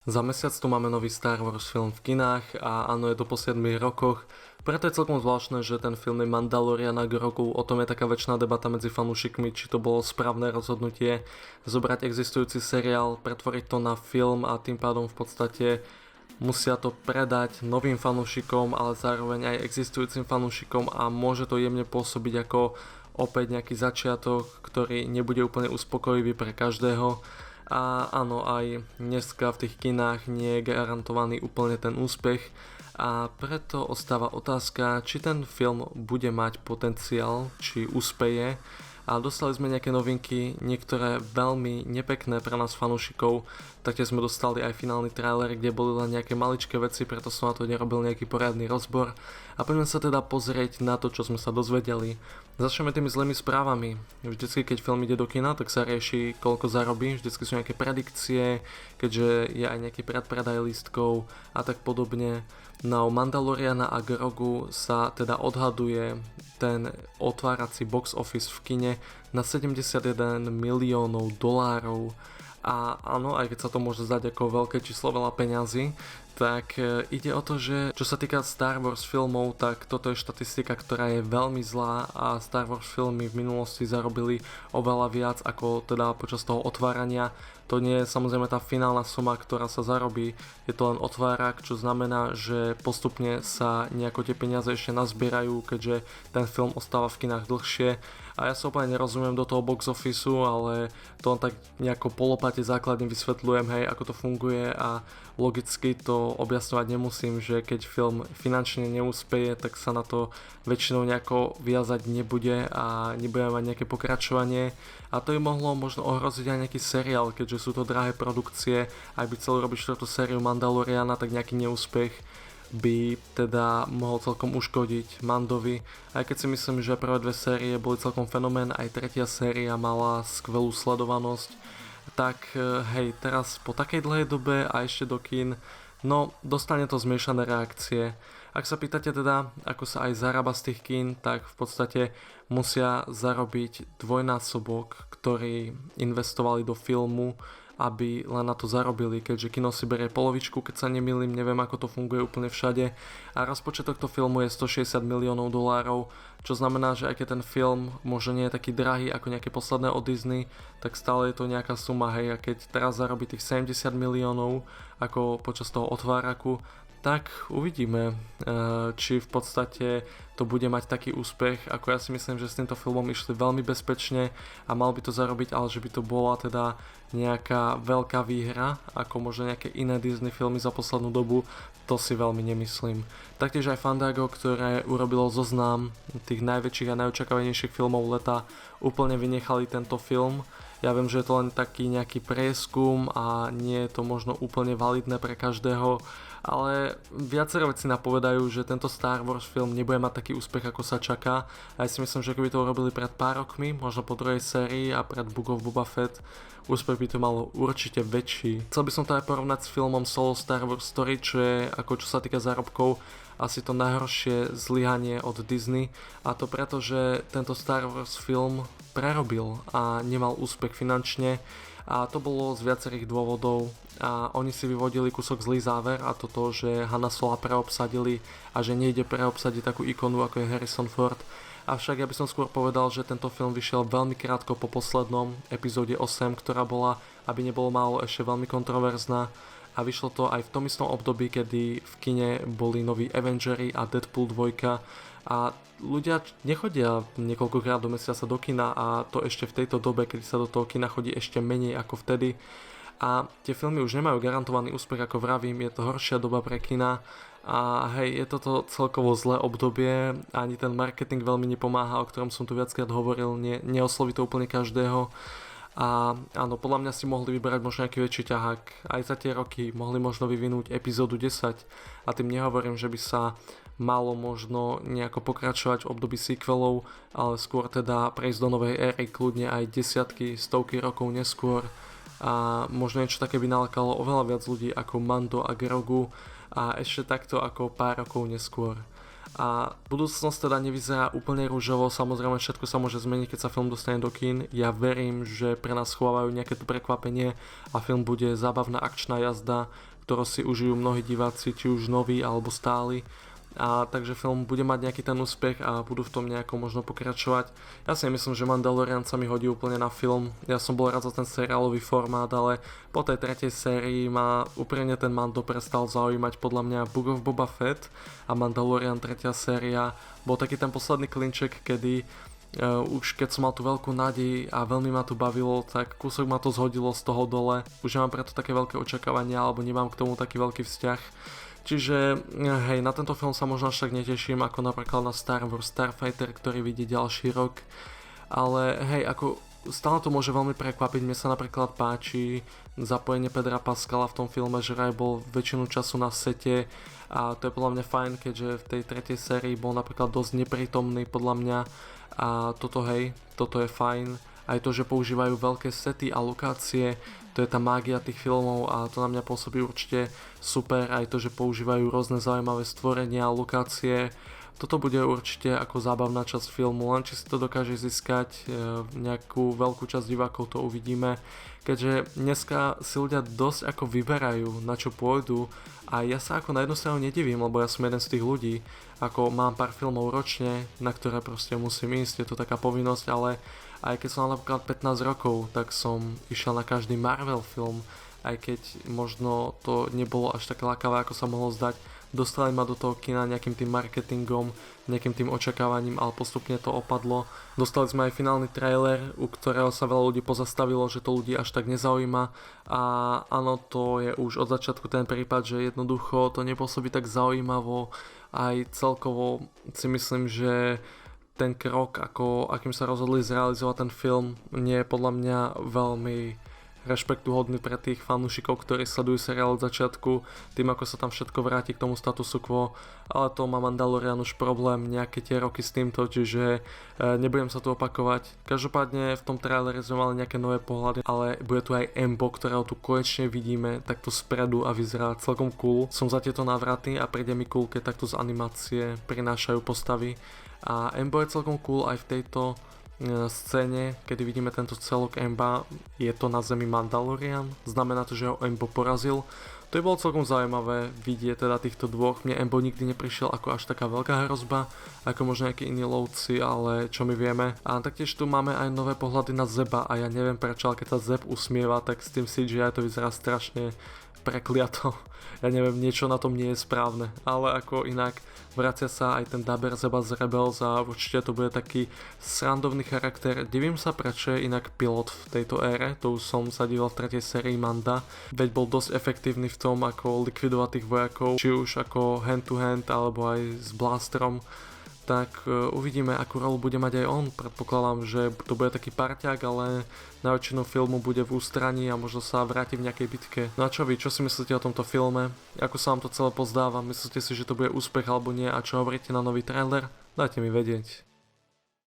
Za mesiac tu máme nový Star Wars film v kinách a áno, je to po 7 rokoch, preto je celkom zvláštne, že ten film je Mandalorian a Grogu. O tom je taká väčšiná debata medzi fanúšikmi, či to bolo správne rozhodnutie zobrať existujúci seriál, pretvoriť to na film a tým pádom v podstate musia to predať novým fanúšikom, ale zároveň aj existujúcim fanúšikom a môže to jemne pôsobiť ako opäť nejaký začiatok, ktorý nebude úplne uspokojivý pre každého. A áno, aj dneska v tých kinách nie je garantovaný úplne ten úspech a preto ostáva otázka, či ten film bude mať potenciál, či úspeje. A dostali sme nejaké novinky, niektoré veľmi nepekné pre nás fanúšikov, taktiež sme dostali aj finálny trailer, kde boli len nejaké maličké veci, preto som na to nerobil nejaký poriadny rozbor. A poďme sa teda pozrieť na to, čo sme sa dozvedeli. Začneme tými zlými správami. Vždycky, keď film ide do kina, tak sa rieši, koľko zarobí, vždycky sú nejaké predikcie, keďže je aj nejaký predpredaj lístkov a tak podobne. Na Mandaloriana a Grogu sa teda odhaduje ten otvárací box office v kine na 71 miliónov dolárov. A áno, aj keď sa to môže zdať ako veľké číslo, veľa peňazí, tak ide o to, že čo sa týka Star Wars filmov, tak toto je štatistika, ktorá je veľmi zlá a Star Wars filmy v minulosti zarobili oveľa viac ako teda počas toho otvárania. To nie je samozrejme tá finálna suma, ktorá sa zarobí, je to len otvárak, čo znamená, že postupne sa nejako tie peniaze ešte nazbierajú, keďže ten film ostáva v kinách dlhšie. A ja sa úplne nerozumiem do toho box officeu, ale to len tak nejako polopate základne vysvetľujem, hej, ako to funguje a logicky to objasňovať nemusím, že keď film finančne neúspeje, tak sa na to väčšinou nejako viazať nebude a nebudeme mať nejaké pokračovanie a to by mohlo možno ohroziť aj nejaký seriál, keďže sú to drahé produkcie, ak by chcel robiť štvrtú sériu Mandaloriana, tak nejaký neúspech by teda mohol celkom uškodiť Mandovi. Aj keď si myslím, že prvé dve série boli celkom fenomén, aj tretia séria mala skvelú sledovanosť, tak hej, teraz po takej dlhej dobe a ešte do kín, no dostane to zmiešané reakcie. Ak sa pýtate teda, ako sa aj zarába z tých kín, tak v podstate musia zarobiť dvojnásobok, ktorý investovali do filmu, aby len na to zarobili, keďže kino si berie polovičku, keď sa nemýlim, neviem ako to funguje úplne všade a rozpočet tohto filmu je 160 miliónov dolárov, čo znamená, že aj keď ten film možno nie je taký drahý ako nejaké posledné od Disney, tak stále je to nejaká suma, hej, a keď teraz zarobí tých 70 miliónov ako počas toho otváraku, tak uvidíme, či v podstate to bude mať taký úspech, ako ja si myslím, že s týmto filmom išli veľmi bezpečne a mal by to zarobiť, ale že by to bola teda nejaká veľká výhra, ako možno nejaké iné Disney filmy za poslednú dobu, to si veľmi nemyslím. Taktiež aj Fandango, ktoré urobilo zoznam tých najväčších a najočakávanejších filmov leta, úplne vynechali tento film. Ja viem, že je to len taký nejaký prieskum a nie je to možno úplne validné pre každého, ale viaceré veci napovedajú, že tento Star Wars film nebude mať taký úspech, ako sa čaká. A ja si myslím, že keby to urobili pred pár rokmi, možno po druhej sérii a pred Book of Boba Fett, úspech by to malo určite väčší. Chcel by som to aj porovnať s filmom Solo Star Wars Story, čo je, ako čo sa týka zárobkov, asi to najhoršie zlyhanie od Disney, a to preto, že tento Star Wars film prerobil a nemal úspech finančne a to bolo z viacerých dôvodov a oni si vyvodili kúsok zlý záver a to, že Hanna Sola preobsadili a že nejde preobsadiť takú ikonu ako je Harrison Ford. Avšak ja by som skôr povedal, že tento film vyšiel veľmi krátko po poslednom epizóde 8, ktorá bola, aby nebolo málo, ešte veľmi kontroverzná a vyšlo to aj v tom istom období, kedy v kine boli noví Avengers a Deadpool 2 a ľudia nechodia niekoľkokrát do mesiaca do kina a to ešte v tejto dobe, kedy sa do toho kina chodí ešte menej ako vtedy a tie filmy už nemajú garantovaný úspech, ako vravím, je to horšia doba pre kina a hej, je toto celkovo zlé obdobie, ani ten marketing veľmi nepomáha, o ktorom som tu viackrát hovoril, neosloví to úplne každého. A áno, podľa mňa si mohli vyberať možno nejaký väčší ťahák. Aj za tie roky mohli možno vyvinúť epizódu 10 a tým nehovorím, že by sa malo možno nejako pokračovať v období sequelov, ale skôr teda prejsť do novej éry, kľudne aj desiatky, stovky rokov neskôr a možno niečo také by nalakalo oveľa viac ľudí ako Mando a Grogu a ešte takto ako pár rokov neskôr. A budúcnosť teda nevyzerá úplne rúžovo, samozrejme všetko sa môže zmeniť, keď sa film dostane do kín. Ja verím, že pre nás schovávajú nejaké to prekvapenie a film bude zábavná akčná jazda, ktorú si užijú mnohí diváci, či už noví alebo stáli. A takže film bude mať nejaký ten úspech a budú v tom nejako možno pokračovať. Ja si myslím, že Mandalorian sa mi hodí úplne na film. Ja som bol rád za ten seriálový formát, ale po tej tretej sérii ma úprimne ten Mando prestal zaujímať. Podľa mňa Book of Boba Fett a Mandalorian tretia séria bol taký ten posledný klinček, kedy už keď som mal tú veľkú nádej a veľmi ma to bavilo, tak kúsok ma to zhodilo z toho dole. Už nemám preto také veľké očakávania alebo nemám k tomu taký veľký vzťah. Čiže hej, na tento film sa možno až tak neteším ako napríklad na Star Wars Starfighter, ktorý vidí ďalší rok. Ale hej, ako stále to môže veľmi prekvapiť. Mne sa napríklad páči zapojenie Pedra Pascala v tom filme, že Rey bol väčšinu času na sete a to je podľa mňa fajn, keďže v tej tretej sérii bol napríklad dosť neprítomný podľa mňa a toto je fajn. Aj to, že používajú veľké sety a lokácie, to je tá mágia tých filmov a to na mňa pôsobí určite super. Aj to, že používajú rôzne zaujímavé stvorenia, lokácie. Toto bude určite ako zábavná časť filmu, len či si to dokáže získať nejakú veľkú časť divákov, to uvidíme. Keďže dneska si ľudia dosť ako vyberajú, na čo pôjdu a ja sa ako na jednu stranu nedivím, lebo ja som jeden z tých ľudí, ako mám pár filmov ročne, na ktoré proste musím ísť, je to taká povinnosť, ale aj keď som mal napríklad 15 rokov, tak som išiel na každý Marvel film, aj keď možno to nebolo až také lákavé, ako sa mohlo zdať. Dostali ma do toho kina nejakým tým marketingom, nejakým tým očakávaním, ale postupne to opadlo. Dostali sme aj finálny trailer, u ktorého sa veľa ľudí pozastavilo, že to ľudí až tak nezaujíma. A áno, to je už od začiatku ten prípad, že jednoducho to nepôsobí tak zaujímavo. Aj celkovo si myslím, že ten krok, akým sa rozhodli zrealizovať ten film, nie je podľa mňa veľmi rešpektuhodný pre tých fanúšikov, ktorí sledujú seriál od začiatku, tým ako sa tam všetko vráti k tomu statusu quo, ale to má Mandalorian už problém nejaké tie roky s týmto, čiže nebudem sa tu opakovať. Každopádne v tom traileri sme mali nejaké nové pohľady, ale bude tu aj Embo, ktorého tu konečne vidíme takto spredu a vyzerá celkom cool. Som za tieto návraty a príde mi cool, keď takto z animácie prinášajú postavy. A Embo je celkom cool aj v tejto scéne, kedy vidíme tento celok Emba, je to na zemi Mandalorian, znamená to, že ho Embo porazil. To je bolo celkom zaujímavé vidieť teda týchto dvoch. Mne Embo nikdy neprišiel ako až taká veľká hrozba, ako možno nejakí iní lovci, ale čo my vieme. A taktiež tu máme aj nové pohľady na Zeba a ja neviem prečo, ale keď sa Zeb usmieva, tak s tým CGI to vyzerá strašne prekliato. Ja neviem, niečo na tom nie je správne, ale ako inak vracia sa aj ten daber Zeba z Rebels a určite to bude taký srandovný charakter. Divím sa, prečo je inak pilot v tejto ére, to už som sa díval v tretej sérii Manda, veď bol dosť efektívny v tom, ako likvidovať tých vojakov, či už ako hand to hand alebo aj s blasterom. Tak uvidíme, akú rolu bude mať aj on. Predpokladám, že to bude taký parťák, ale na väčšinu filmu bude v ústraní a možno sa vráti v nejakej bitke. No a čo vy, čo si myslíte o tomto filme? Ako sa vám to celé pozdáva? Myslíte si, že to bude úspech alebo nie? A čo hovoríte na nový trailer? Dajte mi vedieť.